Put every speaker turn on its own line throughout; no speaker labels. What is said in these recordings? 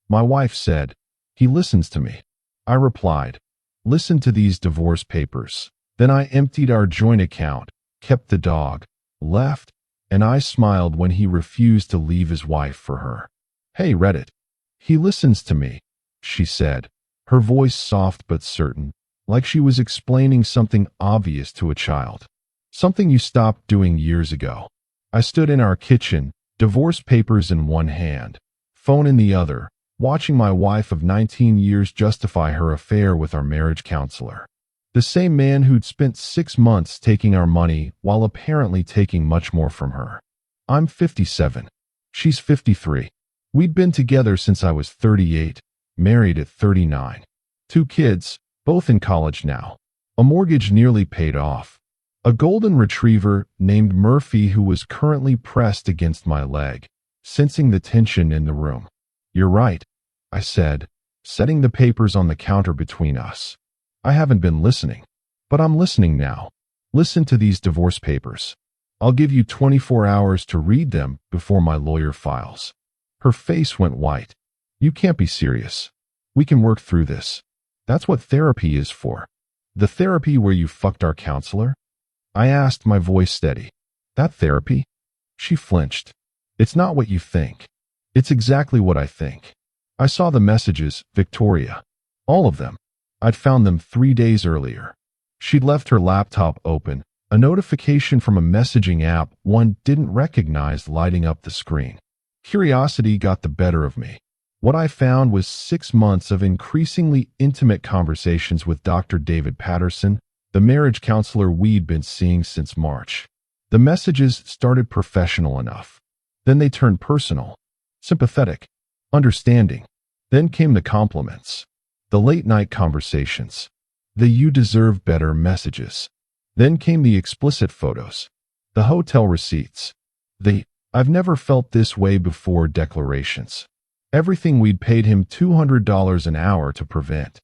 My wife said, "He listens to me." I replied, "Listen to these divorce papers." Then I emptied our joint account, kept the dog, left, and I smiled when he refused to leave his wife for her. "Hey, Reddit." "He listens to me," she said, her voice soft but certain, like she was explaining something obvious to a child. "Something you stopped doing years ago." I stood in our kitchen, divorce papers in one hand, phone in the other, watching my wife of 19 years justify her affair with our marriage counselor. The same man who'd spent 6 months taking our money while apparently taking much more from her. I'm 57. She's 53. We'd been together since I was 38, married at 39. 2 kids, both in college now. A mortgage nearly paid off. A golden retriever named Murphy who was currently pressed against my leg, sensing the tension in the room. "You're right," I said, setting the papers on the counter between us. "I haven't been listening, but I'm listening now. Listen to these divorce papers. I'll give you 24 hours to read them before my lawyer files." Her face went white. "You can't be serious. We can work through this." "That's what therapy is for." "The therapy where you fucked our counselor?" I asked, my voice steady. "That therapy?" She flinched. "It's not what you think. It's exactly what I think." I saw the messages, Victoria. All of them. I'd found them 3 days earlier. She'd left her laptop open, a notification from a messaging app one didn't recognize lighting up the screen. Curiosity got the better of me. What I found was 6 months of increasingly intimate conversations with Dr. David Patterson, the marriage counselor we'd been seeing since March. The messages started professional enough. Then they turned personal, sympathetic, understanding. Then came the compliments, the late-night conversations, the "you deserve better" messages. Then came the explicit photos, the hotel receipts, the "I've never felt this way before" declarations. Everything we'd paid him $200 an hour to prevent.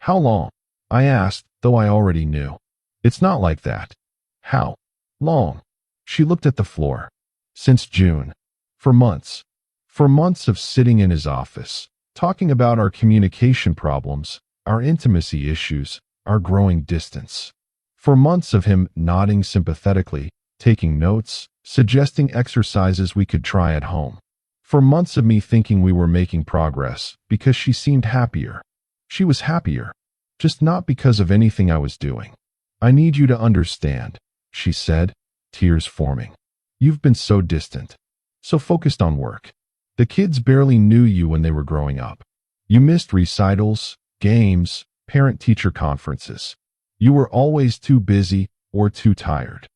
"How long?" I asked, though I already knew. "It's not like that." "How long?" She looked at the floor. "Since June. For months. For months of sitting in his office, talking about our communication problems, our intimacy issues, our growing distance. For months of him nodding sympathetically, taking notes, suggesting exercises we could try at home. For months of me thinking we were making progress because she seemed happier. She was happier, just not because of anything I was doing. "I need you to understand," she said, tears forming. "You've been so distant, so focused on work. The kids barely knew you when they were growing up. You missed recitals, games, parent-teacher conferences. You were always too busy or too tired.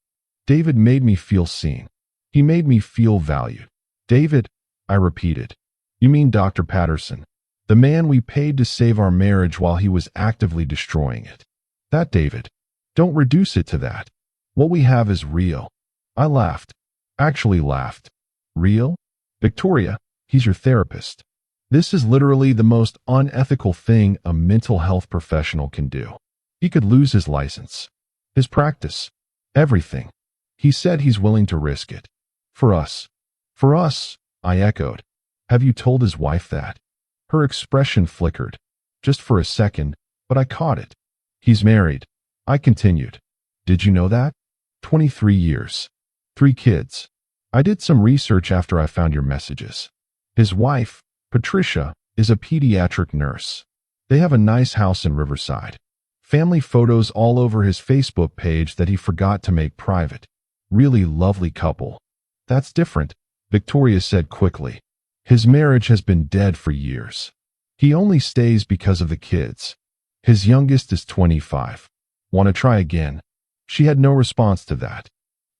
David made me feel seen. He made me feel valued." "David," I repeated. "You mean Dr. Patterson, the man we paid to save our marriage while he was actively destroying it. That David. Don't reduce it to that. What we have is real." I laughed. Actually laughed. "Real? Victoria, he's your therapist. This is literally the most unethical thing a mental health professional can do. He could lose his license, his practice, everything. He said he's willing to risk it. For us." "For us," I echoed. "Have you told his wife that?" Her expression flickered, just for a second, but I caught it. "He's married," I continued. "Did you know that? 23 years. 3 kids. I did some research after I found your messages. His wife, Patricia, is a pediatric nurse. They have a nice house in Riverside. Family photos all over his Facebook page that he forgot to make private. Really lovely couple." "That's different," Victoria said quickly. "His marriage has been dead for years. He only stays because of the kids. His youngest is 25. Want to try again?" She had no response to that.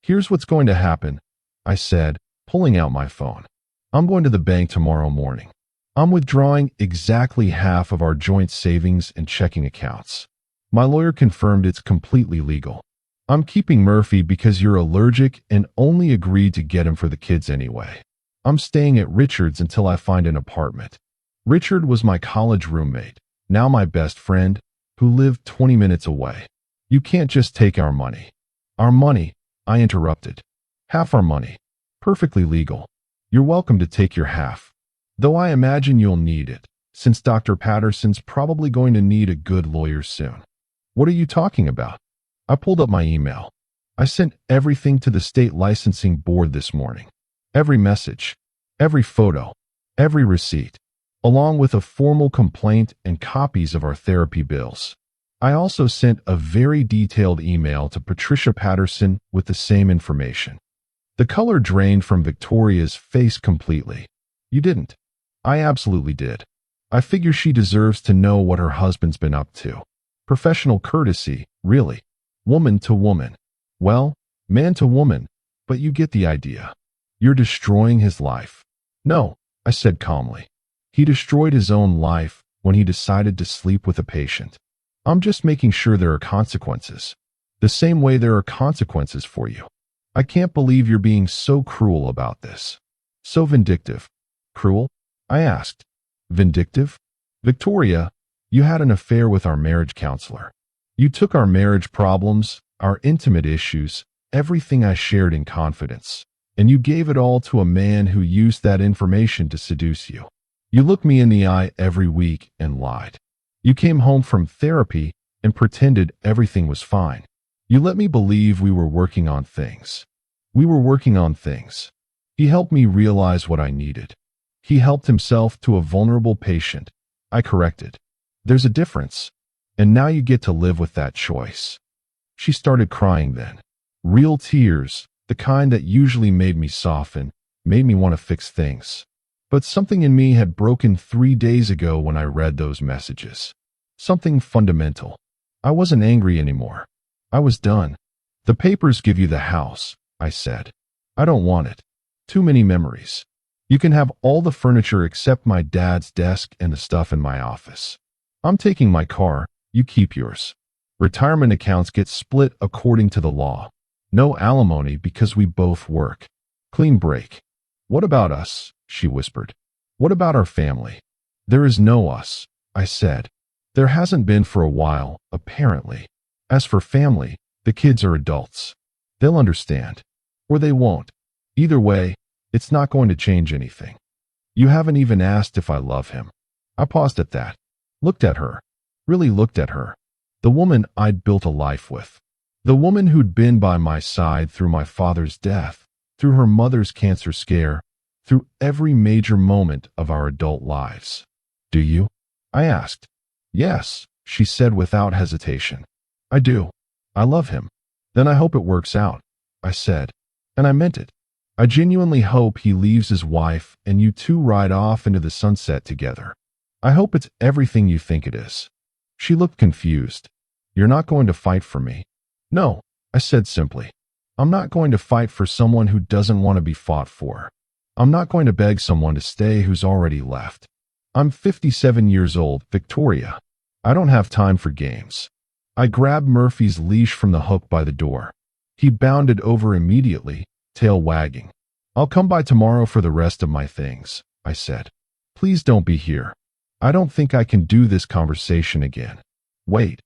"Here's what's going to happen," I said, pulling out my phone. "I'm going to the bank tomorrow morning. I'm withdrawing exactly half of our joint savings and checking accounts. My lawyer confirmed it's completely legal. I'm keeping Murphy because you're allergic and only agreed to get him for the kids anyway. I'm staying at Richard's until I find an apartment." Richard was my college roommate, now my best friend, who lived 20 minutes away. "You can't just take our money." "Our money," I interrupted. "Half our money. Perfectly legal. You're welcome to take your half. Though I imagine you'll need it. since Dr. Patterson's probably going to need a good lawyer soon. What are you talking about? I pulled up my email. I sent everything to the state licensing board this morning. Every message, every photo, every receipt, along with a formal complaint and copies of our therapy bills. I also sent a very detailed email to Patricia Patterson with the same information. The color drained from Victoria's face completely. You didn't. I absolutely did. I figure she deserves to know what her husband's been up to. Professional courtesy, really. Woman to woman. Well, man to woman, but you get the idea. You're destroying his life. No, I said calmly. He destroyed his own life when he decided to sleep with a patient. I'm just making sure there are consequences. The same way there are consequences for you. I can't believe you're being so cruel about this. So vindictive. Cruel? I asked. Vindictive? Victoria, you had an affair with our marriage counselor. You took our marriage problems, our intimate issues, everything I shared in confidence, and you gave it all to a man who used that information to seduce you. You looked me in the eye every week and lied. You came home from therapy and pretended everything was fine. You let me believe we were working on things. We were working on things. He helped me realize what I needed. He helped himself to a vulnerable patient. I corrected. There's a difference. And now you get to live with that choice. She started crying then. Real tears, the kind that usually made me soften, made me want to fix things. But something in me had broken 3 days ago when I read those messages. Something fundamental. I wasn't angry anymore. I was done. The papers give you the house, I said. I don't want it. Too many memories. You can have all the furniture except my dad's desk and the stuff in my office. I'm taking my car, you keep yours. Retirement accounts get split according to the law. No alimony because we both work. Clean break. What about us? She whispered. What about our family? There is no us, I said. There hasn't been for a while, apparently. As for family, the kids are adults. They'll understand. Or they won't. Either way, it's not going to change anything. You haven't even asked if I love him. I paused at that. Looked at her. Really looked at her. The woman I'd built a life with. The woman who'd been by my side through my father's death, through her mother's cancer scare, through every major moment of our adult lives. Do you? I asked. Yes, she said without hesitation. I do. I love him. Then I hope it works out, I said. And I meant it. I genuinely hope he leaves his wife and you two ride off into the sunset together. I hope it's everything you think it is. She looked confused. You're not going to fight for me? No, I said simply. I'm not going to fight for someone who doesn't want to be fought for. I'm not going to beg someone to stay who's already left. I'm 57 years old, Victoria. I don't have time for games. I grabbed Murphy's leash from the hook by the door. He bounded over immediately, tail wagging. I'll come by tomorrow for the rest of my things, I said. Please don't be here. I don't think I can do this conversation again. Wait,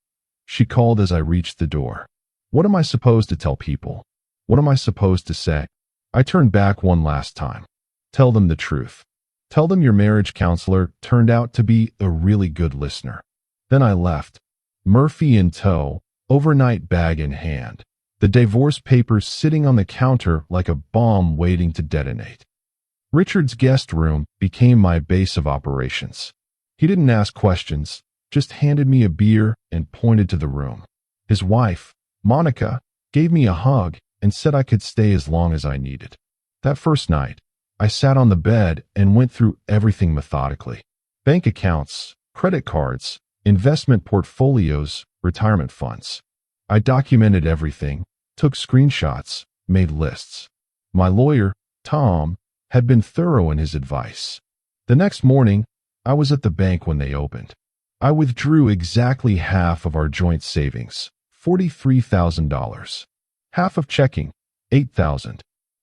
she called as I reached the door. What am I supposed to tell people? What am I supposed to say? I turned back one last time. Tell them the truth. Tell them your marriage counselor turned out to be a really good listener. Then I left, Murphy in tow, overnight bag in hand, the divorce papers sitting on the counter like a bomb waiting to detonate. Richard's guest room became my base of operations. He didn't ask questions, just handed me a beer and pointed to the room. His wife, Monica, gave me a hug and said I could stay as long as I needed. That first night, I sat on the bed and went through everything methodically. Bank accounts, credit cards, investment portfolios, retirement funds. I documented everything, took screenshots, made lists. My lawyer, Tom, had been thorough in his advice. The next morning, I was at the bank when they opened. I withdrew exactly half of our joint savings, $43,000. Half of checking, $8,000.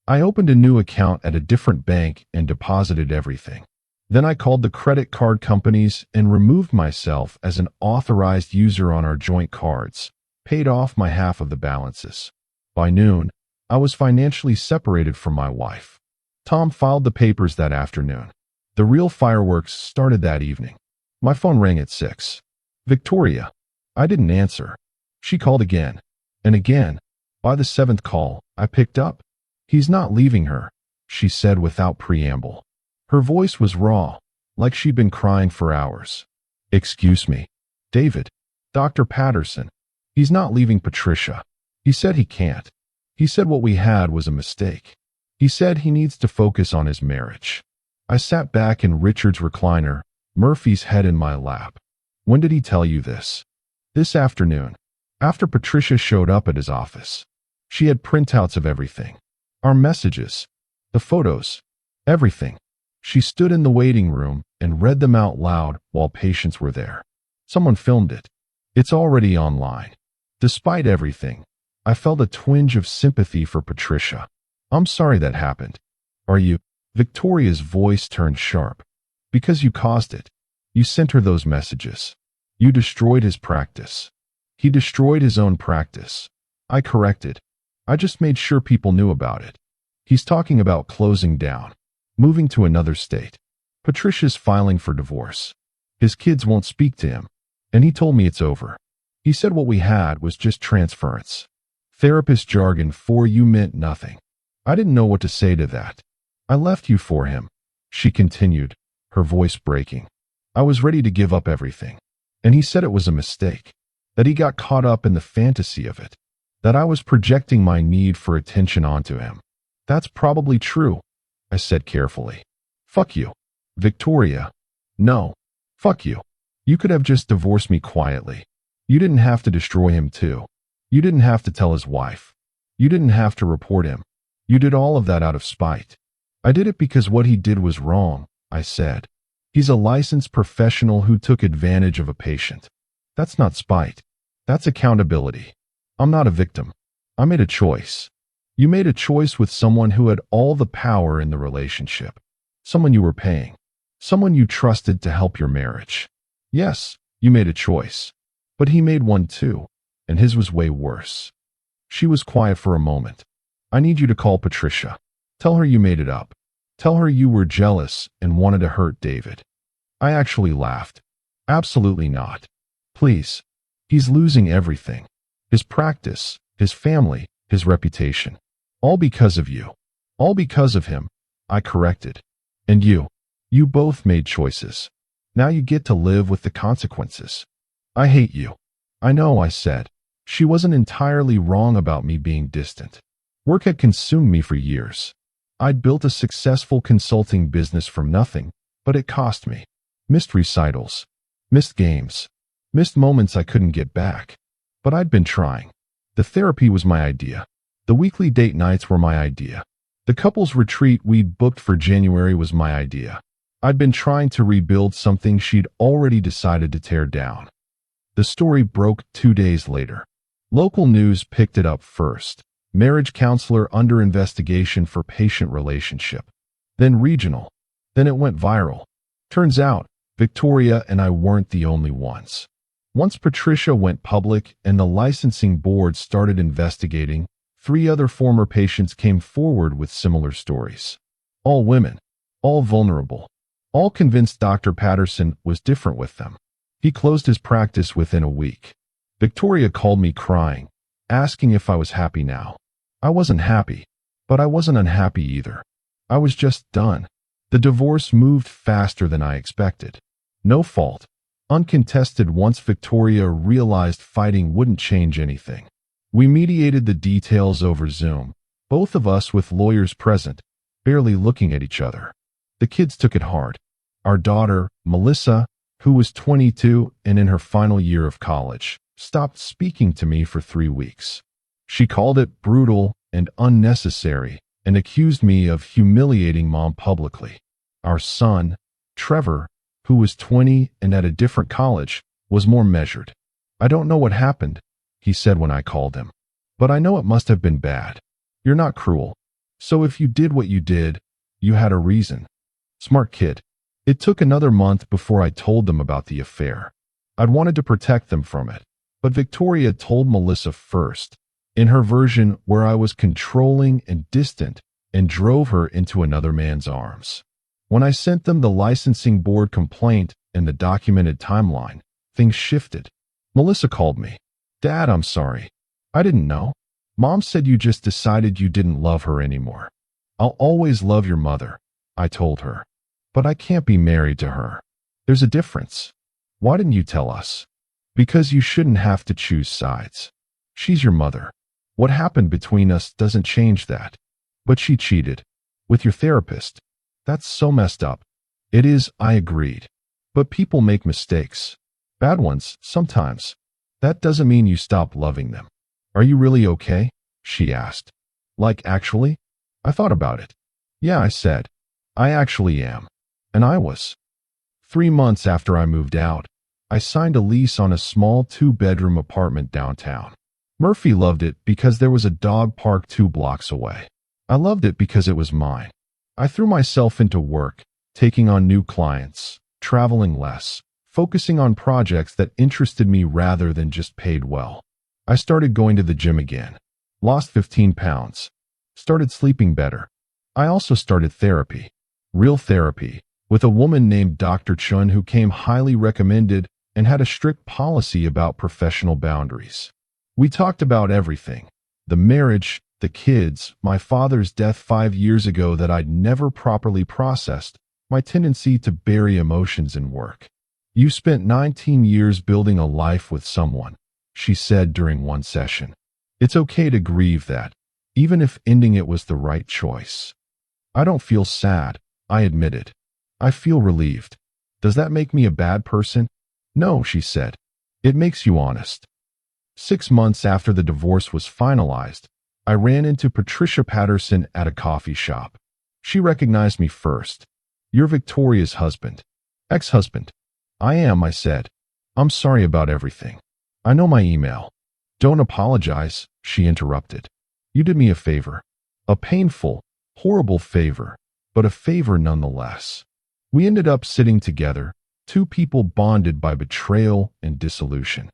I opened a new account at a different bank and deposited everything. Then I called the credit card companies and removed myself as an authorized user on our joint cards, paid off my half of the balances. By noon, I was financially separated from my wife. Tom filed the papers that afternoon. The real fireworks started that evening. My phone rang at 6. Victoria. I didn't answer. She called again. And again. By the 7th call, I picked up. He's not leaving her, she said without preamble. Her voice was raw, like she'd been crying for hours. Excuse me. David. Dr. Patterson. He's not leaving Patricia. He said he can't. He said what we had was a mistake. He said he needs to focus on his marriage. I sat back in Richard's recliner, Murphy's head in my lap. When did he tell you this? This afternoon, after Patricia showed up at his office. She had printouts of everything. Our messages, the photos, everything. She stood in the waiting room and read them out loud while patients were there. Someone filmed it. It's already online. Despite everything, I felt a twinge of sympathy for Patricia. I'm sorry that happened. Are you? Victoria's voice turned sharp. Because you caused it. You sent her those messages. You destroyed his practice. He destroyed his own practice. I corrected. I just made sure people knew about it. He's talking about closing down, moving to another state. Patricia's filing for divorce. His kids won't speak to him. And he told me it's over. He said what we had was just transference. Therapist jargon for you meant nothing. I didn't know what to say to that. I left you for him, she continued, her voice breaking. I was ready to give up everything. And he said it was a mistake. That he got caught up in the fantasy of it. That I was projecting my need for attention onto him. That's probably true, I said carefully. Fuck you. Victoria. No. Fuck you. You could have just divorced me quietly. You didn't have to destroy him too. You didn't have to tell his wife. You didn't have to report him. You did all of that out of spite. I did it because what he did was wrong, I said. He's a licensed professional who took advantage of a patient. That's not spite. That's accountability. I'm not a victim. I made a choice. You made a choice with someone who had all the power in the relationship. Someone you were paying. Someone you trusted to help your marriage. Yes, you made a choice. But he made one too, and his was way worse. She was quiet for a moment. I need you to call Patricia. Tell her you made it up. Tell her you were jealous and wanted to hurt David. I actually laughed. Absolutely not. Please. He's losing everything. His practice, his family, his reputation. All because of you. All because of him. I corrected. And you. You both made choices. Now you get to live with the consequences. I hate you. I know, I said. She wasn't entirely wrong about me being distant. Work had consumed me for years. I'd built a successful consulting business from nothing, but it cost me. Missed recitals. Missed games. Missed moments I couldn't get back. But I'd been trying. The therapy was my idea. The weekly date nights were my idea. The couples retreat we'd booked for January was my idea. I'd been trying to rebuild something she'd already decided to tear down. The story broke 2 days later. Local news picked it up first. Marriage counselor under investigation for patient relationship. Then regional. Then it went viral. Turns out, Victoria and I weren't the only ones. Once Patricia went public and the licensing board started investigating, 3 other former patients came forward with similar stories. All women. All vulnerable. All convinced Dr. Patterson was different with them. He closed his practice within a week. Victoria called me crying, asking if I was happy now. I wasn't happy, but I wasn't unhappy either. I was just done. The divorce moved faster than I expected. No fault. Uncontested once Victoria realized fighting wouldn't change anything. We mediated the details over Zoom, both of us with lawyers present, barely looking at each other. The kids took it hard. Our daughter, Melissa, who was 22 and in her final year of college, stopped speaking to me for 3 weeks. She called it brutal and unnecessary and accused me of humiliating Mom publicly. Our son, Trevor, who was 20 and at a different college, was more measured. I don't know what happened, he said when I called him. But I know it must have been bad. You're not cruel. So if you did what you did, you had a reason. Smart kid. It took another month before I told them about the affair. I'd wanted to protect them from it. But Victoria told Melissa first, in her version where I was controlling and distant, and drove her into another man's arms. When I sent them the licensing board complaint and the documented timeline, things shifted. Melissa called me. Dad, I'm sorry. I didn't know. Mom said you just decided you didn't love her anymore. I'll always love your mother, I told her. But I can't be married to her. There's a difference. Why didn't you tell us? Because you shouldn't have to choose sides. She's your mother. What happened between us doesn't change that. But she cheated. With your therapist. That's so messed up. It is, I agreed. But people make mistakes. Bad ones, sometimes. That doesn't mean you stop loving them. Are you really okay? She asked. Like, actually? I thought about it. Yeah, I said. I actually am. And I was. 3 months after I moved out, I signed a lease on a small 2-bedroom apartment downtown. Murphy loved it because there was a dog park 2 blocks away. I loved it because it was mine. I threw myself into work, taking on new clients, traveling less, focusing on projects that interested me rather than just paid well. I started going to the gym again, lost 15 pounds, started sleeping better. I also started therapy, real therapy, with a woman named Dr. Chun who came highly recommended and had a strict policy about professional boundaries. We talked about everything, the marriage, the kids, my father's death 5 years ago that I'd never properly processed, my tendency to bury emotions in work. You spent 19 years building a life with someone, she said during one session. It's okay to grieve that, even if ending it was the right choice. I don't feel sad, I admitted. I feel relieved. Does that make me a bad person? No, she said. It makes you honest. 6 months after the divorce was finalized, I ran into Patricia Patterson at a coffee shop. She recognized me first. You're Victoria's husband. Ex-husband. I am, I said. I'm sorry about everything. I know my email. Don't apologize, she interrupted. You did me a favor. A painful, horrible favor, but a favor nonetheless. We ended up sitting together, 2 people bonded by betrayal and dissolution.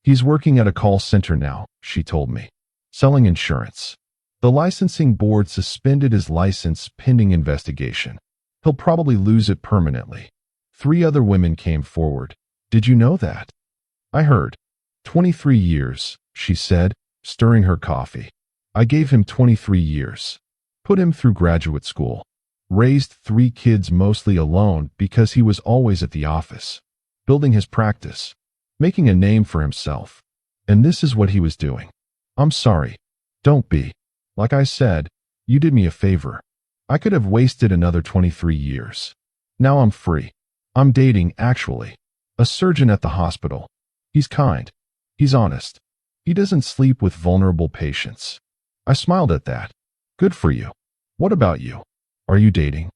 He's working at a call center now, she told me, selling insurance. The licensing board suspended his license pending investigation. He'll probably lose it permanently. 3 other women came forward. Did you know that? I heard. 23 years, she said, stirring her coffee. I gave him 23 years. Put him through graduate school. Raised 3 kids mostly alone because he was always at the office. Building his practice. Making a name for himself. And this is what he was doing. I'm sorry. Don't be. Like I said, you did me a favor. I could have wasted another 23 years. Now I'm free. I'm dating, actually. A surgeon at the hospital. He's kind. He's honest. He doesn't sleep with vulnerable patients. I smiled at that. Good for you. What about you? Are you dating?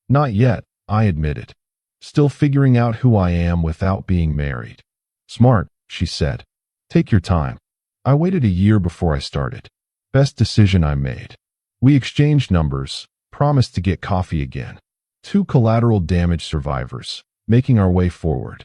Not yet, I admitted. Still figuring out who I am without being married. Smart, she said. Take your time. I waited a year before I started. Best decision I made. We exchanged numbers, promised to get coffee again. 2 collateral damage survivors, making our way forward.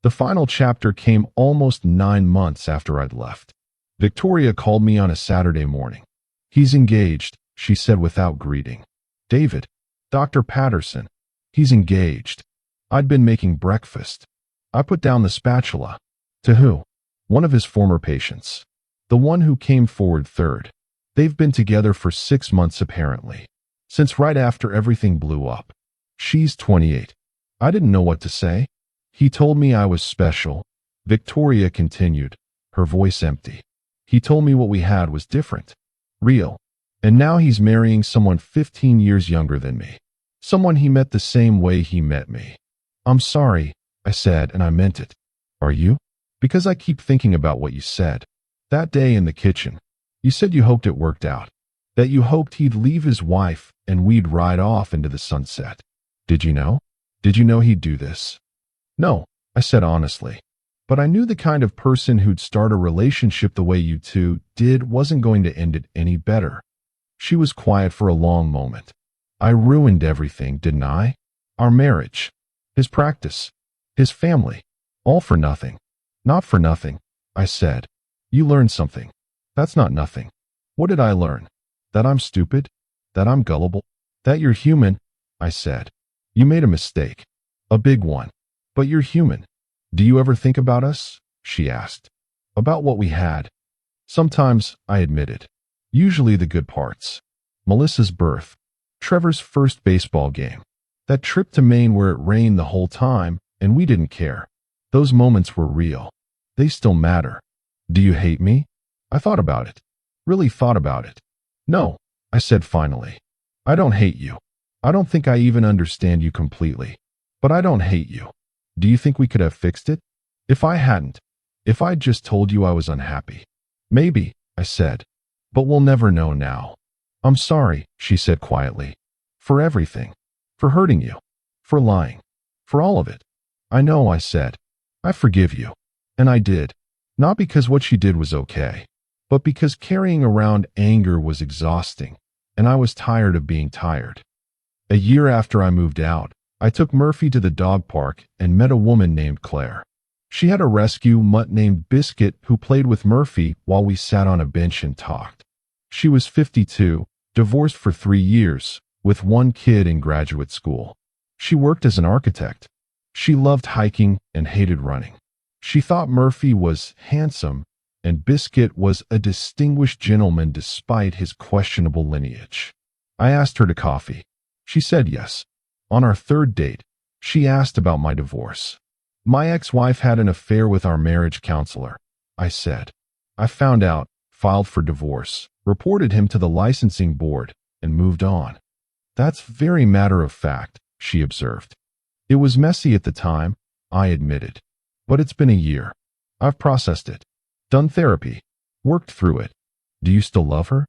The final chapter came almost 9 months after I'd left. Victoria called me on a Saturday morning. He's engaged, she said without greeting. David. Dr. Patterson. He's engaged. I'd been making breakfast. I put down the spatula. To who? One of his former patients. The one who came forward third. They've been together for 6 months apparently. Since right after everything blew up. She's 28. I didn't know what to say. He told me I was special. Victoria continued, her voice empty. He told me what we had was different. Real. And now he's marrying someone 15 years younger than me. Someone he met the same way he met me. I'm sorry, I said, and I meant it. Are you? Because I keep thinking about what you said. That day in the kitchen. You said you hoped it worked out. That you hoped he'd leave his wife and we'd ride off into the sunset. Did you know? Did you know he'd do this? No, I said honestly. But I knew the kind of person who'd start a relationship the way you two did wasn't going to end it any better. She was quiet for a long moment. I ruined everything, didn't I? Our marriage. His practice. His family. All for nothing. Not for nothing, I said. You learned something. That's not nothing. What did I learn? That I'm stupid? That I'm gullible? That you're human? I said. You made a mistake. A big one. But you're human. Do you ever think about us? She asked. About what we had. Sometimes, I admitted. Usually the good parts. Melissa's birth. Trevor's first baseball game. That trip to Maine where it rained the whole time, and we didn't care. Those moments were real. They still matter. Do you hate me? I thought about it. Really thought about it. No, I said finally. I don't hate you. I don't think I even understand you completely. But I don't hate you. Do you think we could have fixed it? If I hadn't. If I'd just told you I was unhappy. Maybe, I said. But we'll never know now. I'm sorry, she said quietly. For everything. For hurting you. For lying. For all of it. I know, I said. I forgive you. And I did. Not because what she did was okay. But because carrying around anger was exhausting. And I was tired of being tired. A year after I moved out, I took Murphy to the dog park and met a woman named Claire. She had a rescue mutt named Biscuit who played with Murphy while we sat on a bench and talked. She was 52, divorced for 3 years, with 1 kid in graduate school. She worked as an architect. She loved hiking and hated running. She thought Murphy was handsome, and Biscuit was a distinguished gentleman despite his questionable lineage. I asked her to coffee. She said yes. On our 3rd date, she asked about my divorce. My ex-wife had an affair with our marriage counselor, I said. I found out, filed for divorce, reported him to the licensing board, and moved on. That's very matter of fact, she observed. It was messy at the time, I admitted. But it's been a year. I've processed it. Done therapy. Worked through it. Do you still love her?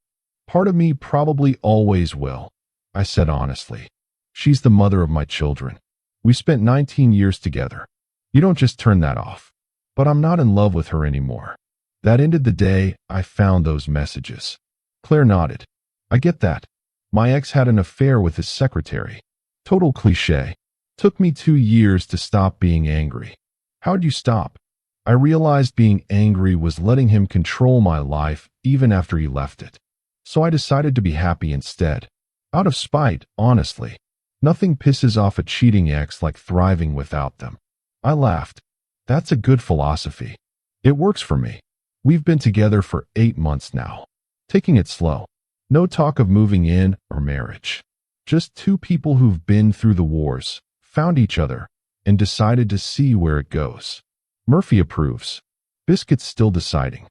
Part of me probably always will, I said honestly. She's the mother of my children. We spent 19 years together. You don't just turn that off. But I'm not in love with her anymore. That ended the day I found those messages. Claire nodded. I get that. My ex had an affair with his secretary. Total cliché. Took me 2 years to stop being angry. How'd you stop? I realized being angry was letting him control my life even after he left it. So I decided to be happy instead. Out of spite, honestly. Nothing pisses off a cheating ex like thriving without them. I laughed. That's a good philosophy. It works for me. We've been together for 8 months now. Taking it slow. No talk of moving in or marriage. Just 2 people who've been through the wars, found each other, and decided to see where it goes. Murphy approves. Biscuit's still deciding.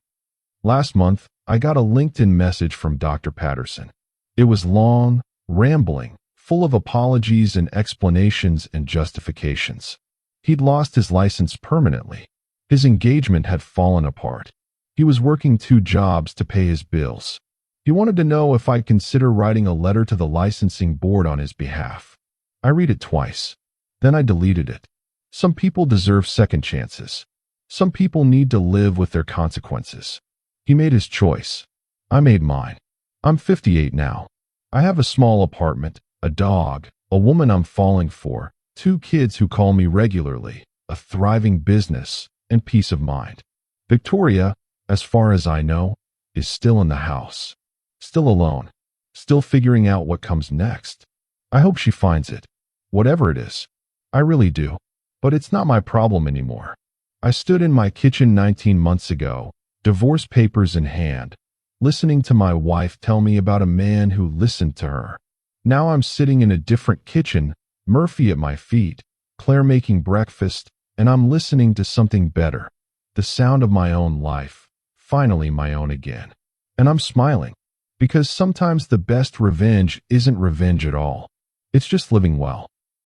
Last month, I got a LinkedIn message from Dr. Patterson. It was long, rambling, full of apologies and explanations and justifications. He'd lost his license permanently. His engagement had fallen apart. He was working 2 jobs to pay his bills. He wanted to know if I'd consider writing a letter to the licensing board on his behalf. I read it twice. Then I deleted it. Some people deserve second chances. Some people need to live with their consequences. He made his choice. I made mine. I'm 58 now. I have a small apartment, a dog, a woman I'm falling for, 2 kids who call me regularly, a thriving business, and peace of mind. Victoria, as far as I know, is still in the house. Still alone. Still figuring out what comes next. I hope she finds it. Whatever it is. I really do. But it's not my problem anymore. I stood in my kitchen 19 months ago, divorce papers in hand, listening to my wife tell me about a man who listened to her. Now I'm sitting in a different kitchen, Murphy at my feet, Claire making breakfast, and I'm listening to something better. The sound of my own life, finally my own again. And I'm smiling, because sometimes the best revenge isn't revenge at all. It's just living well.